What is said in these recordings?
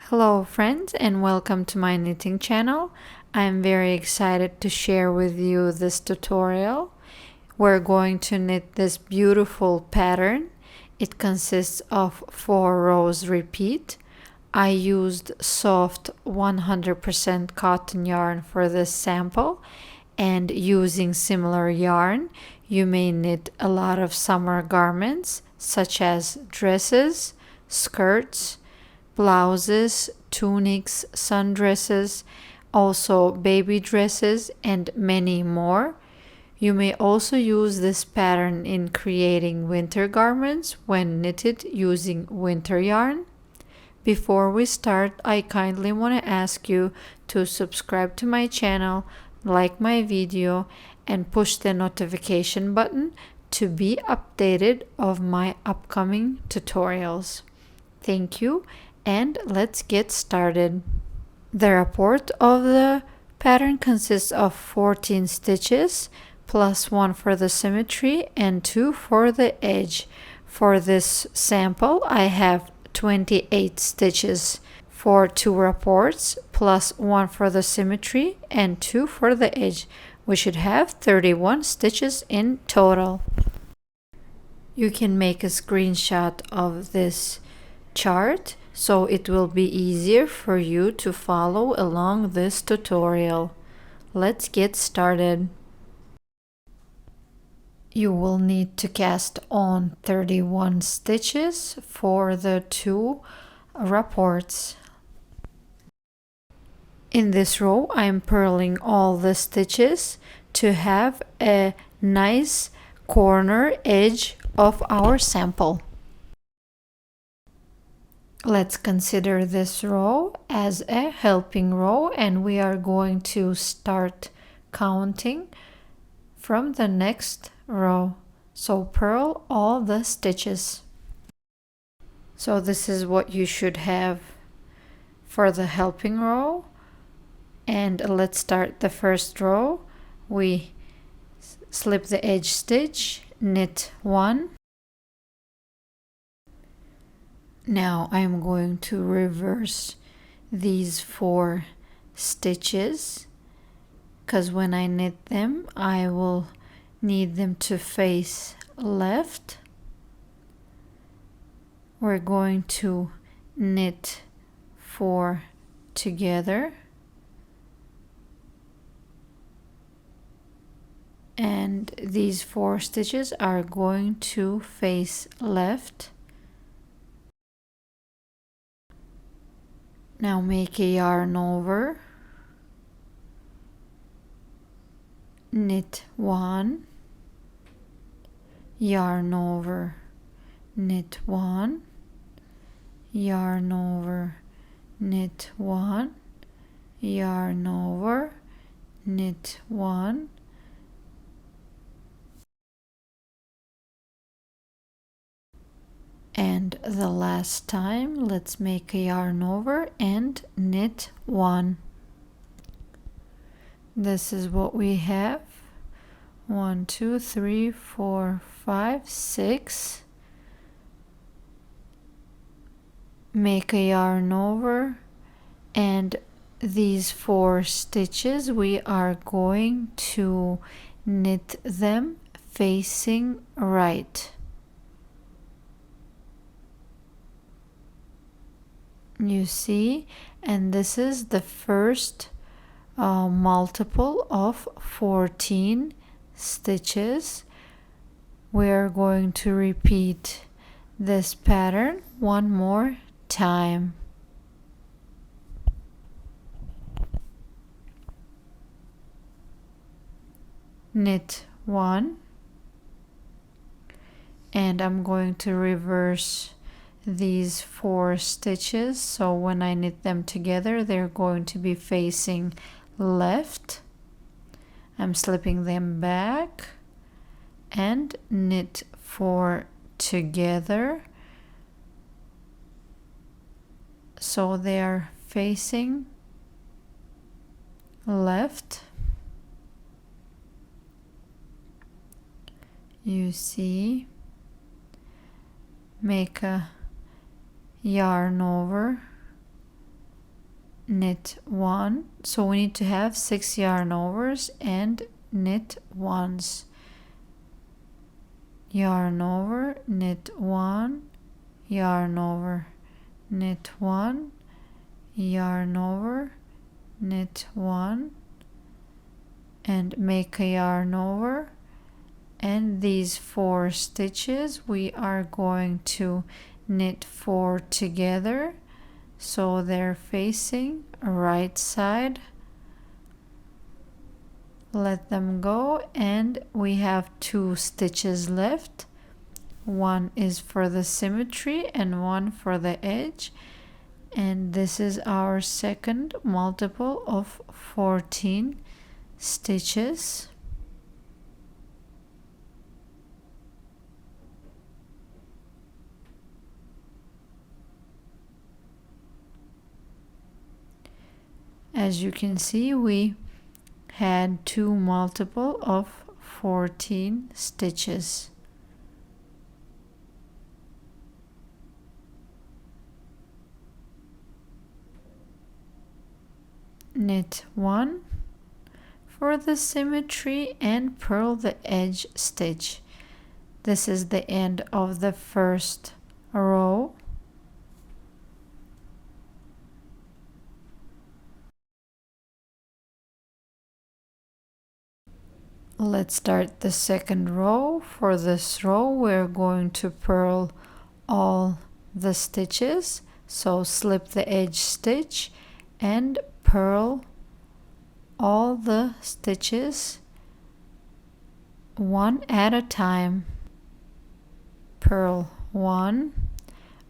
Hello friends and welcome to my knitting channel. I'm very excited to share with you this tutorial. We're going to knit this beautiful pattern. It consists of 4 rows repeat. I used soft 100% cotton yarn for this sample, and using similar yarn you may knit a lot of summer garments such as dresses, skirts, blouses, tunics, sundresses, also baby dresses, and many more. You may also use this pattern in creating winter garments when knitted using winter yarn. Before we start, I kindly want to ask you to subscribe to my channel, like my video, and push the notification button to be updated of my upcoming tutorials. Thank you, and let's get started. The rapport of the pattern consists of 14 stitches plus 1 for the symmetry and 2 for the edge. For this sample I have 28 stitches for 2 rapports plus 1 for the symmetry and 2 for the edge. We should have 31 stitches in total. You can make a screenshot of this chart so it will be easier for you to follow along this tutorial. Let's get started. You will need to cast on 31 stitches for the 2 rapports. In this row I am purling all the stitches to have a nice corner edge of our sample. Let's consider this row as a helping row, and we are going to start counting from the next row. So purl all the stitches. So this is what you should have for the helping row. And let's start the first row. We slip the edge stitch, knit 1. Now I'm going to reverse these 4 stitches because when I knit them I will need them to face left. We're going to knit 4 together and these 4 stitches are going to face left. Now make a yarn over, knit 1, yarn over, knit 1, yarn over, knit 1, yarn over, knit 1, and the last time let's make a yarn over and knit 1. This is what we have. 1 2 3 4 5 6. Make a yarn over, and these 4 stitches we are going to knit them facing right. You see, and this is the first multiple of 14 stitches. We're going to repeat this pattern one more time. Knit 1, and I'm going to reverse these 4 stitches, so when I knit them together they're going to be facing left. I'm slipping them back and knit 4 together so they're facing left. You see, make a yarn over, knit 1. So we need to have 6 yarn overs and knit once. Yarn over, knit 1, yarn over, knit 1, yarn over, knit 1, and make a yarn over. And these 4 stitches we are going to knit 4 together, so they're facing right side. Let them go, and we have 2 stitches left. One is for the symmetry and one for the edge, and this is our second multiple of 14 stitches. As you can see, we had 2 multiple of 14 stitches. Knit 1 for the symmetry and purl the edge stitch. This is the end of the first row. Let's start the second row. For this row we're going to purl all the stitches, so slip the edge stitch and purl all the stitches one at a time. Purl 1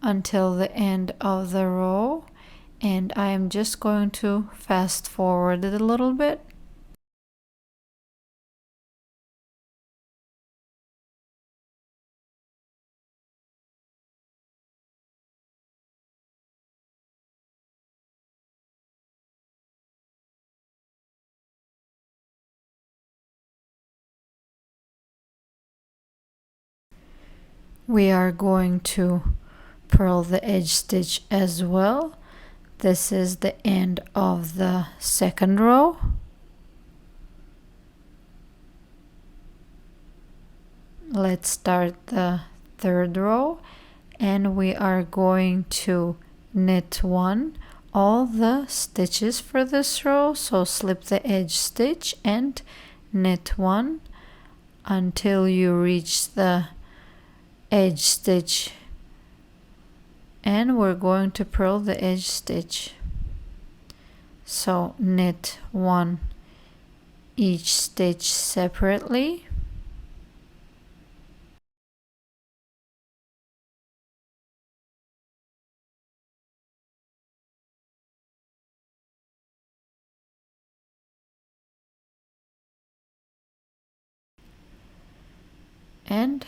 until the end of the row, and I am just going to fast forward it a little bit. We are going to purl the edge stitch as well. This is the end of the second row. Let's start the third row, and we are going to knit 1 all the stitches for this row, so slip the edge stitch and knit 1 until you reach the edge stitch, and we're going to purl the edge stitch. So knit 1 each stitch separately, and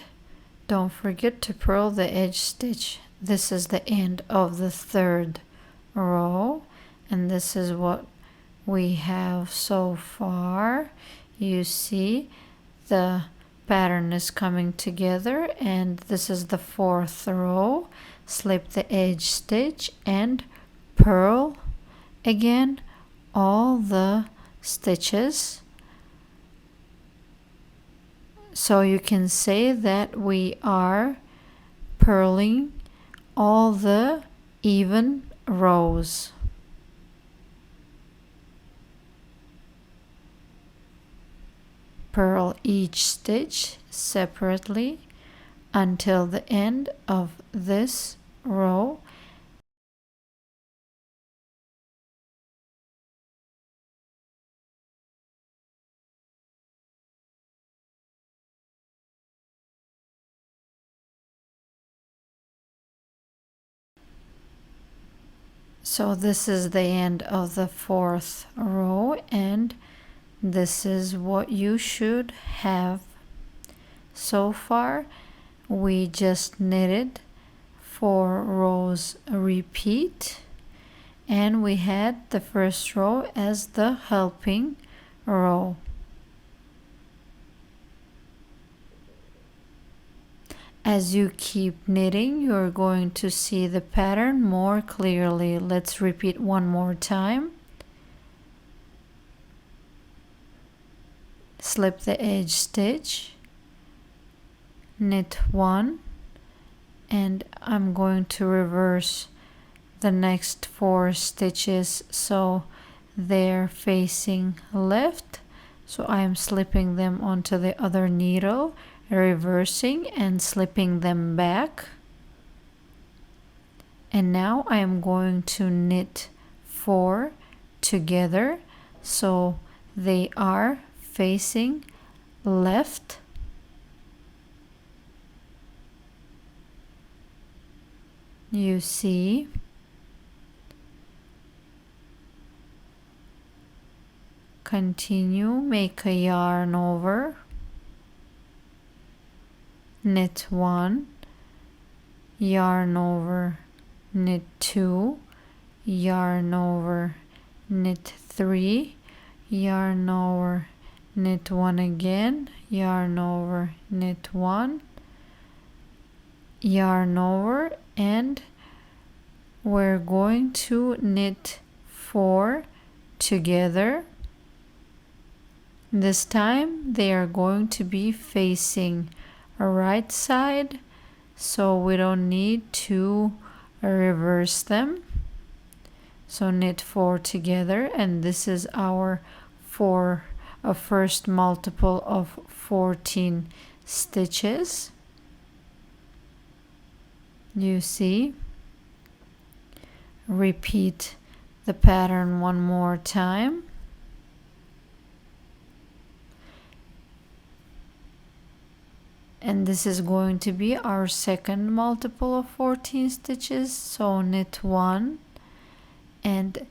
don't forget to purl the edge stitch. This is the end of the third row, and this is what we have so far. You see the pattern is coming together, and this is the fourth row. Slip the edge stitch and purl again all the stitches. So you can say that we are purling all the even rows. Purl each stitch separately until the end of this row. So this is the end of the fourth row, and this is what you should have. So far we just knitted 4 rows repeat, and we had the first row as the helping row. As you keep knitting, you're going to see the pattern more clearly. Let's repeat one more time. Slip the edge stitch, knit 1, and I'm going to reverse the next 4 stitches so they're facing left. So I am slipping them onto the other needle, reversing and slipping them back. And now I am going to knit 4 together so they are facing left. You see, continue, make a yarn over, knit 1, yarn over, knit 2, yarn over, knit 3, yarn over, knit 1 again, yarn over, knit 1, yarn over, and we're going to knit 4 together. This time they are going to be facing a right side, so we don't need to reverse them. So knit 4 together, and this is our first multiple of 14 stitches. You see, repeat the pattern one more time. And this is going to be our second multiple of 14 stitches. So knit 1 and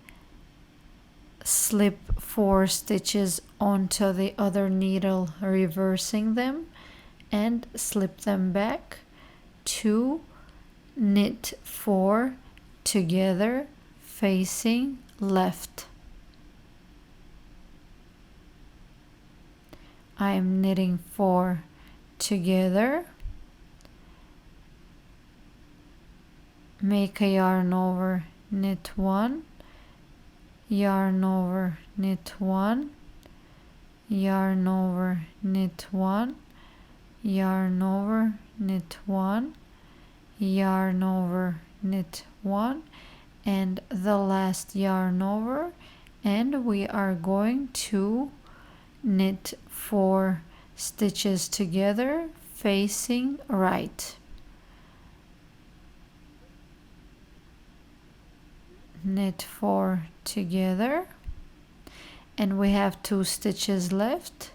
slip 4 stitches onto the other needle, reversing them, and slip them back, 2, knit 4 together facing left. I am knitting 4 together, make a yarn over, knit 1, yarn over, knit 1, yarn over, knit 1, yarn over, knit 1, yarn over, knit 1, and the last yarn over, and we are going to knit 4 stitches together facing right. Knit 4 together, and we have 2 stitches left.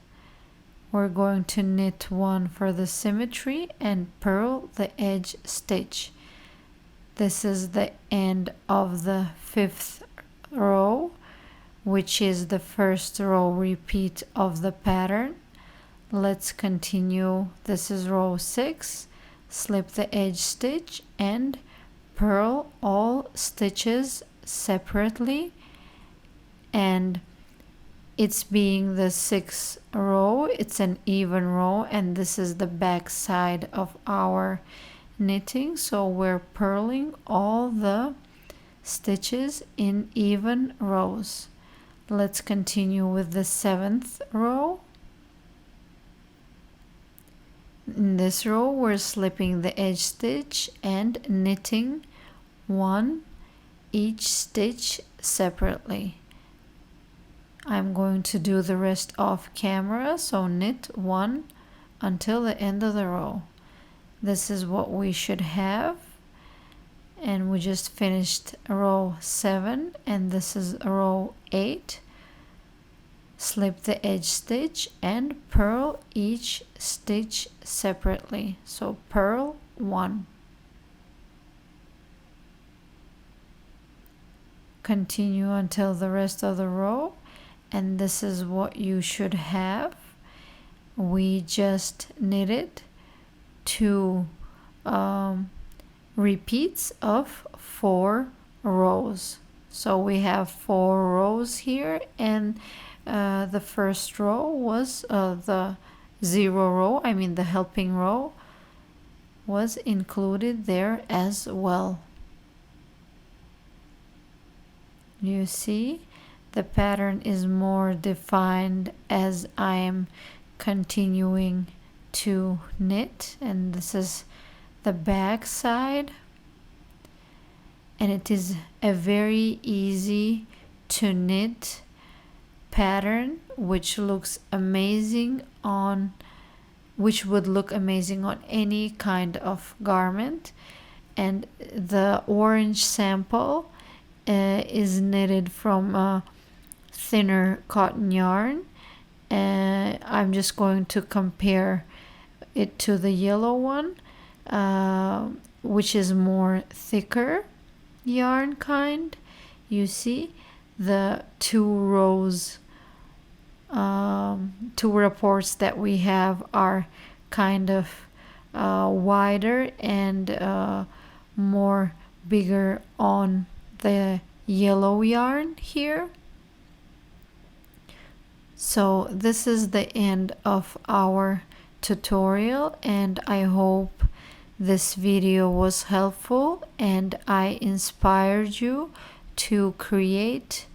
We're going to knit 1 for the symmetry and purl the edge stitch. This is the end of the 5th row, which is the first row repeat of the pattern. Let's continue. This is row 6. Slip the edge stitch and purl all stitches separately, and it's being the 6th row, it's an even row, and this is the back side of our knitting, so we're purling all the stitches in even rows. Let's continue with the 7th row. In this row we're slipping the edge stitch and knitting 1 each stitch separately. I'm going to do the rest off camera, so knit 1 until the end of the row. This is what we should have, and we just finished row 7, and this is row 8. Slip the edge stitch and purl each stitch separately, so purl 1. Continue until the rest of the row, and this is what you should have. We just knitted 2 repeats of 4 rows, so we have 4 rows here, and the first row was the 0 row, I mean the helping row. was included there as well. You see, the pattern is more defined as I am continuing to knit, and this is the back side, and it is a very easy to knit pattern which would look amazing on any kind of garment. And the orange sample is knitted from a thinner cotton yarn. I'm just going to compare it to the yellow one, which is more thicker yarn kind. You see the two reports that we have are kind of wider and more bigger on the yellow yarn here. So this is the end of our tutorial, and I hope this video was helpful and I inspired you to create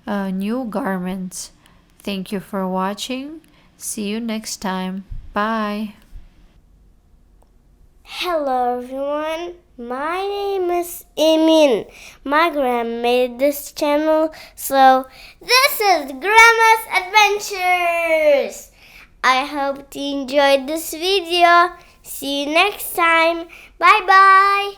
new garments. Thank you for watching. See you next time. Bye. Hello everyone, my name is Emin. My grandma made this channel, so this is Grandma's Adventures. I hope you enjoyed this video. See you next time. Bye bye.